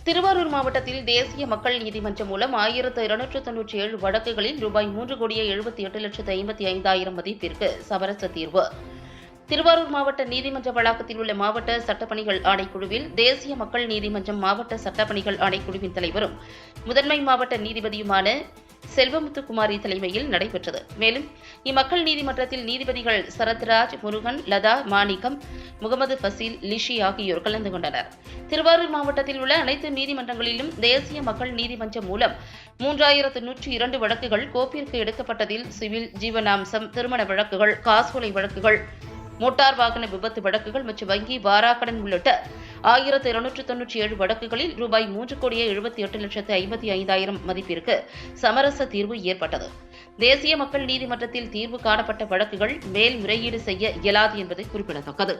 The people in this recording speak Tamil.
திருவாரூர் மாவட்டத்தில் தேசிய மக்கள் நீதிமன்றம் மூலம் 1297 வழக்குகளில் ரூபாய் 3,78,55,000 மதிப்பிற்கு சமரச தீர்வு. திருவாரூர் மாவட்ட நீதிமன்ற வளாகத்தில் உள்ள மாவட்ட சட்டப்பணிகள் ஆணைக்குழுவில் தேசிய மக்கள் நீதிமன்றம் மாவட்ட சட்டப்பணிகள் ஆணைக்குழுவின் தலைவரும் முதன்மை மாவட்ட நீதிபதியுமான செல்வமுத்துக்குமாரி தலைமையில் நடைபெற்றது. மேலும் இம்மக்கள் நீதிமன்றத்தில் நீதிபதிகள் சரத்ராஜ், முருகன், லதா, மாணிக்கம், முகமது ஃபசீல், லிஷி ஆகியோர் கலந்து கொண்டனர். திருவாரூர் மாவட்டத்தில் உள்ள அனைத்து நீதிமன்றங்களிலும் தேசிய மக்கள் நீதிமன்றம் மூலம் 3102 வழக்குகள் கோப்பிற்கு எடுக்கப்பட்டதில் சிவில், ஜீவனாம்சம், திருமண வழக்குகள், காசோலை வழக்குகள், மோட்டார் வாகன விபத்து வழக்குகள் மற்றும் வங்கி வாராக்கடன் உள்ளிட்ட 1297 வழக்குகளில் ரூபாய் 3,78,55,000 மதிப்பிற்கு சமரச தீர்வு ஏற்பட்டது. தேசிய மக்கள் நீதிமன்றத்தில் தீர்வு காணப்பட்ட வழக்குகள் மேல்முறையீடு செய்ய இயலாது என்பது குறிப்பிடத்தக்கது.